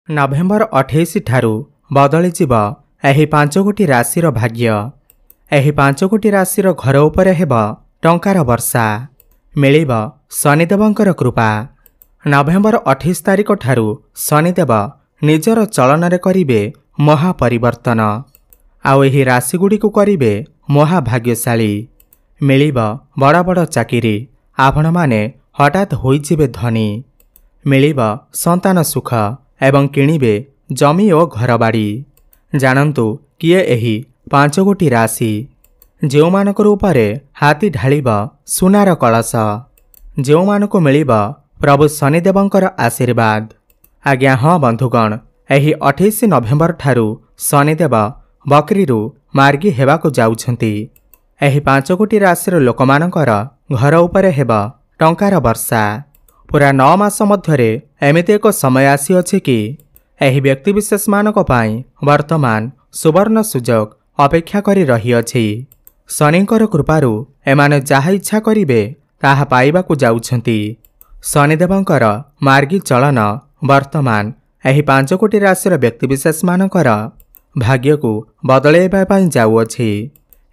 November 28 ଠାରୁ ବଦଳିଯିବ ଏହି 5 ଗୋଟି ରାଶିର ଭାଗ୍ୟ। ଏହି 5 ଗୋଟି ରାଶିର ଘର ଉପରେ ହେବ ଟଙ୍କାର ବର୍ଷା। ମିଳିବ ଶନିଦେବଙ୍କର କୃପା। ନଭେମ୍ବର 28 ତାରିଖ ଠାରୁ ଶନିଦେବ ନିଜର ଚଳନରେ କରିବେ ମହାପରିବର୍ତ୍ତନ। ଆଉ ଏହି ରାଶିଗୁଡ଼ିକୁ କରିବେ ମହାଭାଗ୍ୟଶାଳୀ। ମିଳିବ ବଡ଼ ବଡ଼ ଚାକିରି। ଆପଣମାନେ ହଠାତ୍ ହୋଇଯିବେ ଧନୀ। ମିଳିବ ସନ୍ତାନ ସୁଖ ଏବଂ କିଣିବେ ଜମି ଓ ଘରବାଡ଼ି। ଜାଣନ୍ତୁ କିଏ ଏହି 5 ଗୋଟି ରାଶି। ଯେଉଁମାନଙ୍କର ଉପରେ ହାତୀ ଢାଳିବ ସୁନାର କଳସ। ଯେଉଁମାନଙ୍କୁ ମିଳିବ ପ୍ରଭୁ ଶନିଦେବଙ୍କର ଆଶୀର୍ବାଦ। ଆଜ୍ଞା ହଁ ବନ୍ଧୁଗଣ, ଏହି 28 ନଭେମ୍ବର ଠାରୁ ଶନିଦେବ ବକ୍ରିରୁ ମାର୍ଗୀ ହେବାକୁ ଯାଉଛନ୍ତି। ଏହି 5 ଗୋଟି ରାଶିର ଲୋକମାନଙ୍କର ଘର ଉପରେ ହେବ ଟଙ୍କାର ବର୍ଷା। ପୁରା 9 ମାସ ମଧ୍ୟରେ ଏମିତି ଏକ ସମୟ ଆସିଅଛି କି ଏହି ବ୍ୟକ୍ତିବିଶେଷମାନଙ୍କ ପାଇଁ ବର୍ତ୍ତମାନ ସୁବର୍ଣ୍ଣ ସୁଯୋଗ ଅପେକ୍ଷା କରି ରହିଅଛି। ଶନିଙ୍କର କୃପାରୁ ଏମାନେ ଯାହା ଇଚ୍ଛା କରିବେ ତାହା ପାଇବାକୁ ଯାଉଛନ୍ତି। ଶନିଦେବଙ୍କର ମାର୍ଗୀ ଚଳନ ବର୍ତ୍ତମାନ ଏହି 5 ଗୋଟି ରାଶିର ବ୍ୟକ୍ତିବିଶେଷମାନଙ୍କର ଭାଗ୍ୟକୁ ବଦଳାଇବା ପାଇଁ ଯାଉଅଛି।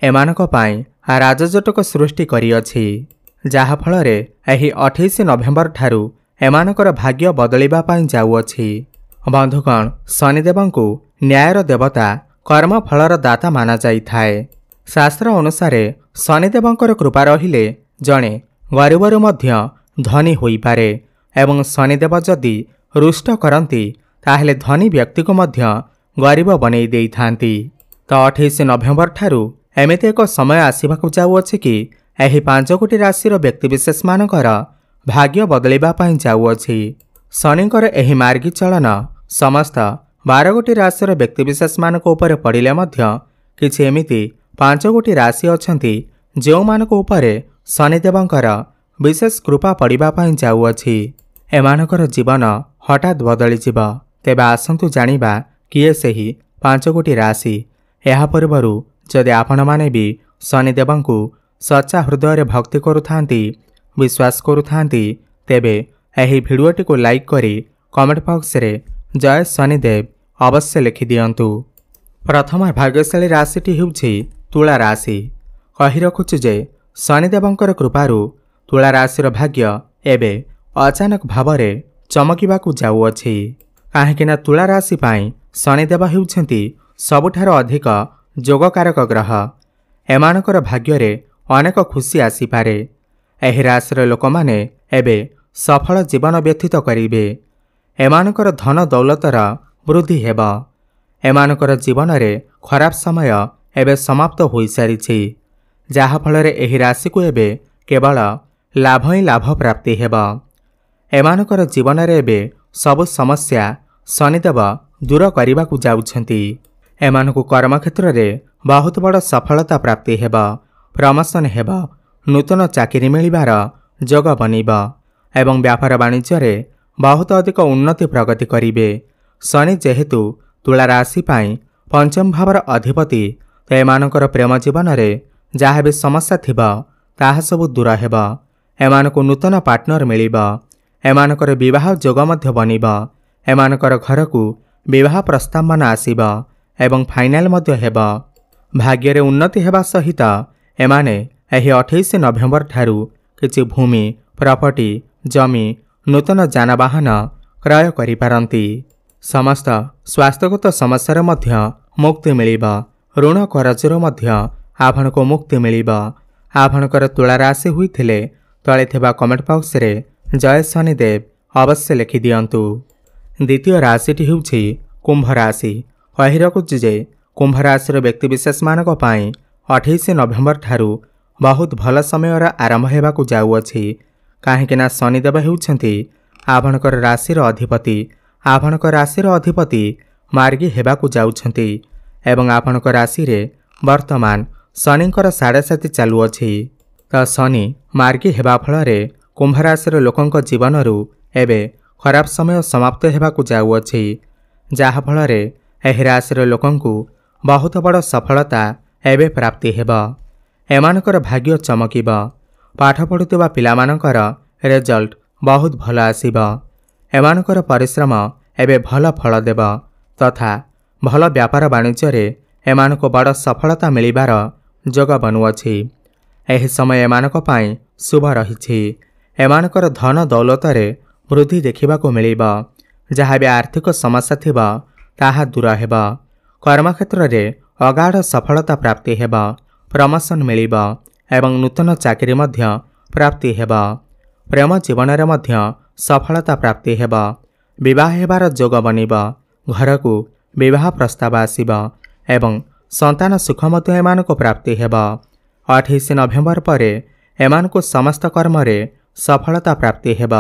ଏମାନଙ୍କ ପାଇଁ ରାଜଜଟକ ସୃଷ୍ଟି କରିଅଛି, ଯାହାଫଳରେ ଏହି 28 ନଭେମ୍ବର ଠାରୁ ଏମାନଙ୍କର ଭାଗ୍ୟ ବଦଳିବା ପାଇଁ ଯାଉଅଛି। ବନ୍ଧୁଗଣ, ଶନିଦେବଙ୍କୁ ନ୍ୟାୟର ଦେବତା, କର୍ମଫଳର ଦାତା ମାନାଯାଇଥାଏ। ଶାସ୍ତ୍ର ଅନୁସାରେ ଶନିଦେବଙ୍କର କୃପା ରହିଲେ ଜଣେ ଗରିବରୁ ମଧ୍ୟ ଧନୀ ହୋଇପାରେ ଏବଂ ଶନିଦେବ ଯଦି ରୁଷ୍ଟ କରନ୍ତି ତାହେଲେ ଧନୀ ବ୍ୟକ୍ତିକୁ ମଧ୍ୟ ଗରିବ ବନେଇ ଦେଇଥାନ୍ତି। ତ 28 ନଭେମ୍ବର ଠାରୁ ଏମିତି ଏକ ସମୟ ଆସିବାକୁ ଯାଉଅଛି କି ଏହି 5 ଗୋଟି ରାଶିର ବ୍ୟକ୍ତିବିଶେଷମାନଙ୍କର ଭାଗ୍ୟ ବଦଳିବା ପାଇଁ ଯାଉଅଛି। ଶନିଙ୍କର ଏହି ମାର୍ଗୀ ଚଳନ ସମସ୍ତ 12 ଗୋଟି ରାଶିର ବ୍ୟକ୍ତିବିଶେଷମାନଙ୍କ ଉପରେ ପଡ଼ିଲେ ମଧ୍ୟ କିଛି ଏମିତି 5 ଗୋଟି ରାଶି ଅଛନ୍ତି ଯେଉଁମାନଙ୍କ ଉପରେ ଶନିଦେବଙ୍କର ବିଶେଷ କୃପା ପଡ଼ିବା ପାଇଁ ଯାଉଅଛି। ଏମାନଙ୍କର ଜୀବନ ହଠାତ୍ ବଦଳିଯିବ। ତେବେ ଆସନ୍ତୁ ଜାଣିବା କିଏ ସେହି 5 ଗୋଟି ରାଶି। ଏହା ପୂର୍ବରୁ ଯଦି ଆପଣମାନେ ବି ଶନିଦେବଙ୍କୁ ସଚ୍ଚା ହୃଦୟରେ ଭକ୍ତି କରୁଥାନ୍ତି, ବିଶ୍ୱାସ କରୁଥାନ୍ତି, ତେବେ ଏହି ଭିଡ଼ିଓଟିକୁ ଲାଇକ୍ କରି କମେଣ୍ଟ ବକ୍ସରେ ଜୟ ଶନିଦେବ ଅବଶ୍ୟ ଲେଖିଦିଅନ୍ତୁ। ପ୍ରଥମ ଭାଗ୍ୟଶାଳୀ ରାଶିଟି ହେଉଛି ତୁଳା ରାଶି। କହି ରଖୁଛୁ ଯେ ଶନିଦେବଙ୍କର କୃପାରୁ ତୁଳା ରାଶିର ଭାଗ୍ୟ ଏବେ ଅଚାନକ ଭାବରେ ଚମକିବାକୁ ଯାଉଅଛି। କାହିଁକିନା ତୁଳା ରାଶି ପାଇଁ ଶନିଦେବ ହେଉଛନ୍ତି ସବୁଠାରୁ ଅଧିକ ଯୋଗକାରକ ଗ୍ରହ। ଏମାନଙ୍କର ଭାଗ୍ୟରେ ଅନେକ ଖୁସି ଆସିପାରେ। ଏହି ରାଶିର ଲୋକମାନେ ଏବେ ସଫଳ ଜୀବନ ବ୍ୟତୀତ କରିବେ। ଏମାନଙ୍କର ଧନ ଦୌଲତର ବୃଦ୍ଧି ହେବ। ଏମାନଙ୍କର ଜୀବନରେ ଖରାପ ସମୟ ଏବେ ସମାପ୍ତ ହୋଇସାରିଛି, ଯାହାଫଳରେ ଏହି ରାଶିକୁ ଏବେ କେବଳ ଲାଭ ହିଁ ଲାଭ ପ୍ରାପ୍ତି ହେବ। ଏମାନଙ୍କର ଜୀବନରେ ଏବେ ସବୁ ସମସ୍ୟା ଶନିଦେବ ଦୂର କରିବାକୁ ଯାଉଛନ୍ତି। ଏମାନଙ୍କୁ କର୍ମକ୍ଷେତ୍ରରେ ବହୁତ ବଡ଼ ସଫଳତା ପ୍ରାପ୍ତି ହେବ, ପ୍ରମୋଶନ ହେବ, ନୂତନ ଚାକିରି ମିଳିବାର ଯୋଗ ବନିବ ଏବଂ ବ୍ୟାପାର ବାଣିଜ୍ୟରେ ବହୁତ ଅଧିକ ଉନ୍ନତି ପ୍ରଗତି କରିବେ। ଶନି ଯେହେତୁ ତୁଳା ରାଶି ପାଇଁ ପଞ୍ଚମ ଭାବର ଅଧିପତି, ତ ଏମାନଙ୍କର ପ୍ରେମ ଜୀବନରେ ଯାହା ବି ସମସ୍ୟା ଥିବ ତାହା ସବୁ ଦୂର ହେବ। ଏମାନଙ୍କୁ ନୂତନ ପାର୍ଟନର ମିଳିବ। ଏମାନଙ୍କର ବିବାହ ଯୋଗ ମଧ୍ୟ ବନିବ। ଏମାନଙ୍କର ଘରକୁ ବିବାହ ପ୍ରସ୍ତାବମାନ ଆସିବ ଏବଂ ଫାଇନାଲ ମଧ୍ୟ ହେବ। ଭାଗ୍ୟରେ ଉନ୍ନତି ହେବା ସହିତ ଏମାନେ ଏହି 28 ନଭେମ୍ବର ଠାରୁ କିଛି ଭୂମି, ପ୍ରପର୍ଟି, ଜମି, ନୂତନ ଯାନବାହନ କ୍ରୟ କରିପାରନ୍ତି। ସମସ୍ତ ସ୍ୱାସ୍ଥ୍ୟଗତ ସମସ୍ୟାର ମଧ୍ୟ ମୁକ୍ତି ମିଳିବ। ଋଣ କରଜରୁ ମଧ୍ୟ ଆପଣଙ୍କୁ ମୁକ୍ତି ମିଳିବ। ଆପଣଙ୍କର ତୁଳା ରାଶି ହୋଇଥିଲେ ତଳେ ଥିବା କମେଣ୍ଟ ବକ୍ସରେ ଜୟ ଶନିଦେବ ଅବଶ୍ୟ ଲେଖିଦିଅନ୍ତୁ। ଦ୍ୱିତୀୟ ରାଶିଟି ହେଉଛି କୁମ୍ଭ ରାଶି। କହି ରଖୁଛି ଯେ କୁମ୍ଭ ରାଶିର ବ୍ୟକ୍ତିବିଶେଷମାନଙ୍କ ପାଇଁ 28 ନଭେମ୍ବର ଠାରୁ ବହୁତ ଭଲ ସମୟର ଆରମ୍ଭ ହେବାକୁ ଯାଉଅଛି। କାହିଁକିନା ଶନିଦେବ ହେଉଛନ୍ତି ଆପଣଙ୍କର ରାଶିର ଅଧିପତି। ଆପଣଙ୍କ ରାଶିର ଅଧିପତି ମାର୍ଗୀ ହେବାକୁ ଯାଉଛନ୍ତି ଏବଂ ଆପଣଙ୍କ ରାଶିରେ ବର୍ତ୍ତମାନ ଶନିଙ୍କର 7.5 ଚାଲୁଅଛି। ତ ଶନି ମାର୍ଗୀ ହେବା ଫଳରେ କୁମ୍ଭ ରାଶିର ଲୋକଙ୍କ ଜୀବନରୁ ଏବେ ଖରାପ ସମୟ ସମାପ୍ତ ହେବାକୁ ଯାଉଅଛି, ଯାହାଫଳରେ ଏହି ରାଶିର ଲୋକଙ୍କୁ ବହୁତ ବଡ଼ ସଫଳତା ଏବେ ପ୍ରାପ୍ତି ହେବ। ଏମାନଙ୍କର ଭାଗ୍ୟ ଚମକିବ। ପାଠ ପଢ଼ୁଥିବା ପିଲାମାନଙ୍କର ରେଜଲ୍ଟ ବହୁତ ଭଲ ଆସିବ। ଏମାନଙ୍କର ପରିଶ୍ରମ ଏବେ ଭଲ ଫଳ ଦେବ ତଥା ଭଲ ବ୍ୟାପାର ବାଣିଜ୍ୟରେ ଏମାନଙ୍କୁ ବଡ଼ ସଫଳତା ମିଳିବାର ଯୋଗ ବନୁଅଛି। ଏହି ସମୟ ଏମାନଙ୍କ ପାଇଁ ଶୁଭ ରହିଛି। ଏମାନଙ୍କର ଧନ ଦୌଲତରେ ବୃଦ୍ଧି ଦେଖିବାକୁ ମିଳିବ। ଯାହା ବି ଆର୍ଥିକ ସମସ୍ୟା ଥିବ ତାହା ଦୂର ହେବ। କର୍ମକ୍ଷେତ୍ରରେ ଅଗାଢ଼ ସଫଳତା ପ୍ରାପ୍ତି ହେବ। ପ୍ରମୋସନ୍ ମିଳିବ ଏବଂ ନୂତନ ଚାକିରି ମଧ୍ୟ ପ୍ରାପ୍ତି ହେବ। ପ୍ରେମ ଜୀବନରେ ମଧ୍ୟ ସଫଳତା ପ୍ରାପ୍ତି ହେବ। ବିବାହ ହେବାର ଯୋଗ ବନିବ। ଘରକୁ ବିବାହ ପ୍ରସ୍ତାବ ଆସିବ ଏବଂ ସନ୍ତାନ ସୁଖ ମଧ୍ୟ ଏମାନଙ୍କୁ ପ୍ରାପ୍ତି ହେବ। 28 ନଭେମ୍ବର ପରେ ଏମାନଙ୍କୁ ସମସ୍ତ କର୍ମରେ ସଫଳତା ପ୍ରାପ୍ତି ହେବ।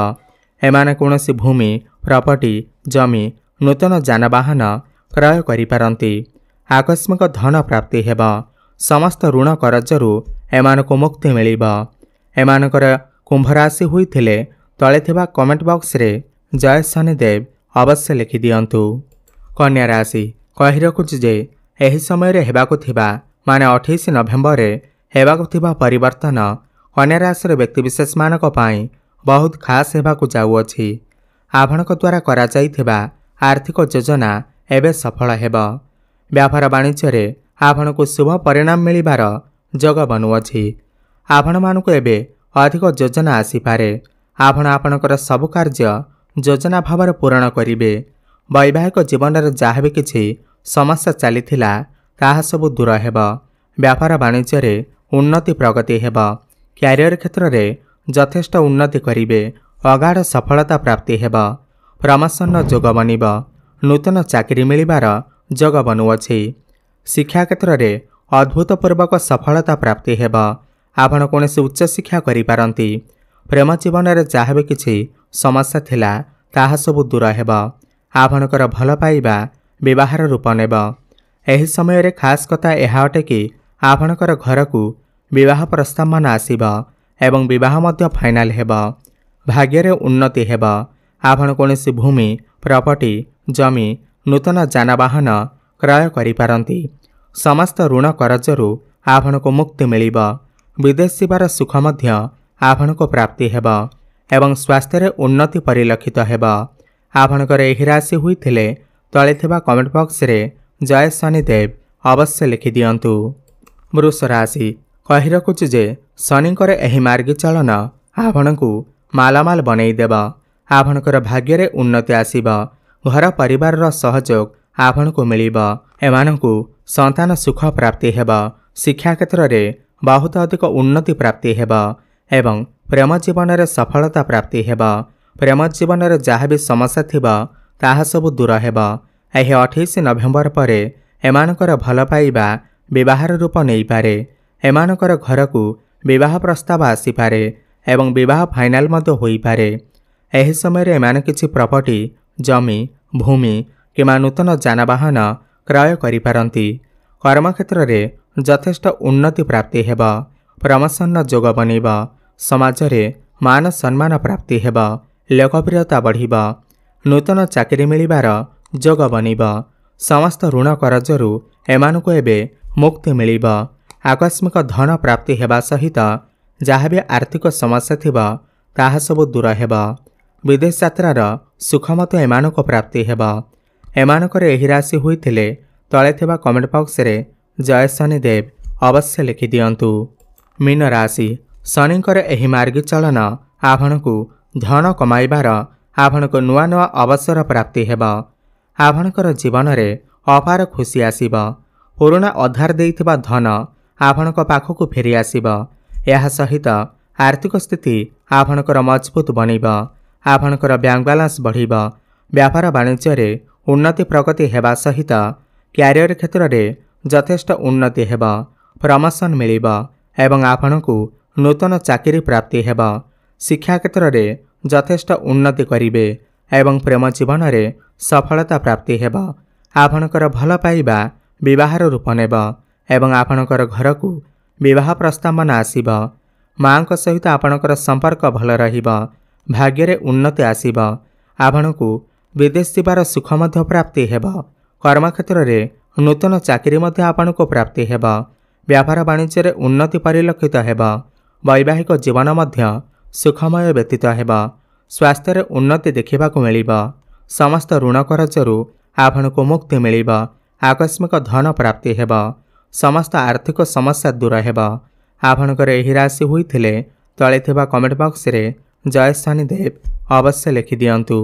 ଏମାନେ କୌଣସି ଭୂମି, ପ୍ରପର୍ଟି, ଜମି, ନୂତନ ଯାନବାହନ କ୍ରୟ କରିପାରନ୍ତି। ଆକସ୍ମିକ ଧନ ପ୍ରାପ୍ତି ହେବ। ସମସ୍ତ ଋଣ କରଜରୁ ଏମାନଙ୍କୁ ମୁକ୍ତି ମିଳିବ। ଏମାନଙ୍କର କୁମ୍ଭ ରାଶି ହୋଇଥିଲେ ତଳେ ଥିବା କମେଣ୍ଟ ବକ୍ସରେ ଜୟ ଶନିଦେବ ଅବଶ୍ୟ ଲେଖିଦିଅନ୍ତୁ। କନ୍ୟା ରାଶି କହି ରଖୁଛି ଯେ ଏହି ସମୟରେ ହେବାକୁ ଥିବା 28 ନଭେମ୍ବରରେ ହେବାକୁ ଥିବା ପରିବର୍ତ୍ତନ କନ୍ୟା ରାଶିର ବ୍ୟକ୍ତିବିଶେଷମାନଙ୍କ ପାଇଁ ବହୁତ ଖାସ୍ ହେବାକୁ ଯାଉଅଛି। ଆପଣଙ୍କ ଦ୍ୱାରା କରାଯାଇଥିବା ଆର୍ଥିକ ଯୋଜନା ଏବେ ସଫଳ ହେବ। ବ୍ୟାପାର ବାଣିଜ୍ୟରେ ଆପଣଙ୍କୁ ଶୁଭ ପରିଣାମ ମିଳିବାର ଯୋଗ ବନୁଅଛି। ଆପଣମାନଙ୍କୁ ଏବେ ଅଧିକ ଯୋଜନା ଆସିପାରେ। ଆପଣ ଆପଣଙ୍କର ସବୁ କାର୍ଯ୍ୟ ଯୋଜନା ଭାବରେ ପୂରଣ କରିବେ। ବୈବାହିକ ଜୀବନରେ ଯାହା ବି କିଛି ସମସ୍ୟା ଚାଲିଥିଲା ତାହା ସବୁ ଦୂର ହେବ। ବ୍ୟାପାର ବାଣିଜ୍ୟରେ ଉନ୍ନତି ପ୍ରଗତି ହେବ। କ୍ୟାରିୟର କ୍ଷେତ୍ରରେ ଯଥେଷ୍ଟ ଉନ୍ନତି କରିବେ। ଅଗାଢ଼ ସଫଳତା ପ୍ରାପ୍ତି ହେବ। ପ୍ରମୋସନ୍ର ଯୋଗ ବନିବ। ନୂତନ ଚାକିରି ମିଳିବାର ଯୋଗ ବନୁଅଛି। ଶିକ୍ଷା କ୍ଷେତ୍ରରେ ଅଦ୍ଭୁତପୂର୍ବକ ସଫଳତା ପ୍ରାପ୍ତି ହେବ। ଆପଣ କୌଣସି ଉଚ୍ଚଶିକ୍ଷା କରିପାରନ୍ତି। ପ୍ରେମ ଜୀବନରେ ଯାହା ବି କିଛି ସମସ୍ୟା ଥିଲା ତାହା ସବୁ ଦୂର ହେବ। ଆପଣଙ୍କର ଭଲ ପାଇବା ବିବାହର ରୂପ ନେବ। ଏହି ସମୟରେ ଖାସ୍ କଥା ଏହା ଅଟେ କି ଆପଣଙ୍କର ଘରକୁ ବିବାହ ପ୍ରସ୍ତାବମାନ ଆସିବ ଏବଂ ବିବାହ ମଧ୍ୟ ଫାଇନାଲ ହେବ। ଭାଗ୍ୟରେ ଉନ୍ନତି ହେବ। ଆପଣ କୌଣସି ଭୂମି, ପ୍ରପର୍ଟି, ଜମି, ନୂତନ ଯାନବାହନ କ୍ରୟ କରିପାରନ୍ତି। ସମସ୍ତ ଋଣ କରଜରୁ ଆପଣଙ୍କୁ ମୁକ୍ତି ମିଳିବ। ବିଦେଶ ଯିବାର ସୁଖ ମଧ୍ୟ ଆପଣଙ୍କୁ ପ୍ରାପ୍ତି ହେବ ଏବଂ ସ୍ୱାସ୍ଥ୍ୟରେ ଉନ୍ନତି ପରିଲକ୍ଷିତ ହେବ। ଆପଣଙ୍କର ଏହି ରାଶି ହୋଇଥିଲେ ତଳେ ଥିବା କମେଣ୍ଟ ବକ୍ସରେ ଜୟ ଶନିଦେବ ଅବଶ୍ୟ ଲେଖିଦିଅନ୍ତୁ। ବୃଷ ରାଶି କହି ରଖୁଛି ଯେ ଶନିଙ୍କର ଏହି ମାର୍ଗୀ ଚଳନ ଆପଣଙ୍କୁ ମାଲାମାଲ ବନେଇଦେବ। ଆପଣଙ୍କର ଭାଗ୍ୟରେ ଉନ୍ନତି ଆସିବ। ଘର ପରିବାରର ସହଯୋଗ ଆପଣଙ୍କୁ ମିଳିବ। ଏମାନଙ୍କୁ ସନ୍ତାନ ସୁଖ ପ୍ରାପ୍ତି ହେବ। ଶିକ୍ଷା କ୍ଷେତ୍ରରେ ବହୁତ ଅଧିକ ଉନ୍ନତି ପ୍ରାପ୍ତି ହେବ ଏବଂ ପ୍ରେମ ଜୀବନରେ ସଫଳତା ପ୍ରାପ୍ତି ହେବ। ପ୍ରେମ ଜୀବନରେ ଯାହା ବି ସମସ୍ୟା ଥିବ ତାହା ସବୁ ଦୂର ହେବ। ଏହି 28 ନଭେମ୍ବର ପରେ ଏମାନଙ୍କର ଭଲ ପାଇବା ବିବାହର ରୂପ ନେଇପାରେ। ଏମାନଙ୍କର ଘରକୁ ବିବାହ ପ୍ରସ୍ତାବ ଆସିପାରେ ଏବଂ ବିବାହ ଫାଇନାଲ ମଧ୍ୟ ହୋଇପାରେ। ଏହି ସମୟରେ ଏମାନେ କିଛି ପ୍ରପର୍ଟି, ଜମି, ଭୂମି କିମ୍ବା ନୂତନ ଯାନବାହନ କ୍ରୟ କରିପାରନ୍ତି। କର୍ମକ୍ଷେତ୍ରରେ ଯଥେଷ୍ଟ ଉନ୍ନତି ପ୍ରାପ୍ତି ହେବ। ପ୍ରମୋସନ୍ର ଯୋଗ ବନିବ। ସମାଜରେ ମାନ ସମ୍ମାନ ପ୍ରାପ୍ତି ହେବ। ଲୋକପ୍ରିୟତା ବଢ଼ିବ। ନୂତନ ଚାକିରି ମିଳିବାର ଯୋଗ ବନିବ। ସମସ୍ତ ଋଣ କରଜରୁ ଏମାନଙ୍କୁ ଏବେ ମୁକ୍ତି ମିଳିବ। ଆକସ୍ମିକ ଧନ ପ୍ରାପ୍ତି ହେବା ସହିତ ଯାହା ବି ଆର୍ଥିକ ସମସ୍ୟା ଥିବ ତାହା ସବୁ ଦୂର ହେବ। ବିଦେଶ ଯାତ୍ରାର ସୁଖ ମଧ୍ୟ ଏମାନଙ୍କୁ ପ୍ରାପ୍ତି ହେବ। ଏମାନଙ୍କର ଏହି ରାଶି ହୋଇଥିଲେ ତଳେ ଥିବା କମେଣ୍ଟ ବକ୍ସରେ ଜୟ ଶନିଦେବ ଅବଶ୍ୟ ଲେଖିଦିଅନ୍ତୁ। ମୀନ ରାଶି ଶନିଙ୍କର ଏହି ମାର୍ଗୀ ଚଳନ ଆପଣଙ୍କୁ ଧନ କମାଇବାର ଆପଣଙ୍କୁ ନୂଆ ନୂଆ ଅବସର ପ୍ରାପ୍ତି ହେବ। ଆପଣଙ୍କର ଜୀବନରେ ଅପାର ଖୁସି ଆସିବ। ପୁରୁଣା ଅଧାର ଦେଇଥିବା ଧନ ଆପଣଙ୍କ ପାଖକୁ ଫେରି ଆସିବ। ଏହା ସହିତ ଆର୍ଥିକ ସ୍ଥିତି ଆପଣଙ୍କର ମଜବୁତ ବନିବ। ଆପଣଙ୍କର ବ୍ୟାଙ୍କ ବାଲାନ୍ସ ବଢ଼ିବ। ବ୍ୟାପାର ବାଣିଜ୍ୟରେ ଉନ୍ନତି ପ୍ରଗତି ହେବା ସହିତ କ୍ୟାରିୟର କ୍ଷେତ୍ରରେ ଯଥେଷ୍ଟ ଉନ୍ନତି ହେବ। ପ୍ରମୋସନ୍ ମିଳିବ ଏବଂ ଆପଣଙ୍କୁ ନୂତନ ଚାକିରି ପ୍ରାପ୍ତି ହେବ। ଶିକ୍ଷା କ୍ଷେତ୍ରରେ ଯଥେଷ୍ଟ ଉନ୍ନତି କରିବେ ଏବଂ ପ୍ରେମ ଜୀବନରେ ସଫଳତା ପ୍ରାପ୍ତି ହେବ। ଆପଣଙ୍କର ଭଲ ପାଇବା ବିବାହର ରୂପ ନେବ ଏବଂ ଆପଣଙ୍କର ଘରକୁ ବିବାହ ପ୍ରସ୍ତାବମାନ ଆସିବ। ମାଙ୍କ ସହିତ ଆପଣଙ୍କର ସମ୍ପର୍କ ଭଲ ରହିବ। ଭାଗ୍ୟରେ ଉନ୍ନତି ଆସିବ। ଆପଣଙ୍କୁ ବିଦେଶ ଯିବାର ସୁଖ ମଧ୍ୟ ପ୍ରାପ୍ତି ହେବ। କର୍ମକ୍ଷେତ୍ରରେ ନୂତନ ଚାକିରି ମଧ୍ୟ ଆପଣଙ୍କୁ ପ୍ରାପ୍ତି ହେବ। ବ୍ୟାପାର ବାଣିଜ୍ୟରେ ଉନ୍ନତି ପରିଲକ୍ଷିତ ହେବ। ବୈବାହିକ ଜୀବନ ମଧ୍ୟ ସୁଖମୟ ବ୍ୟତୀତ ହେବ। ସ୍ୱାସ୍ଥ୍ୟରେ ଉନ୍ନତି ଦେଖିବାକୁ ମିଳିବ। समस्त ऋण करजरू आपणको मुक्ति मिलिब। आकस्मिक धन प्राप्ति हेब। समस्त आर्थिक समस्या दूर हेब। आपणकर एही राशि होइथिले तळे थिबा कमेंट बॉक्स रे जय शनिदेव अवश्य लिखि दियंतु।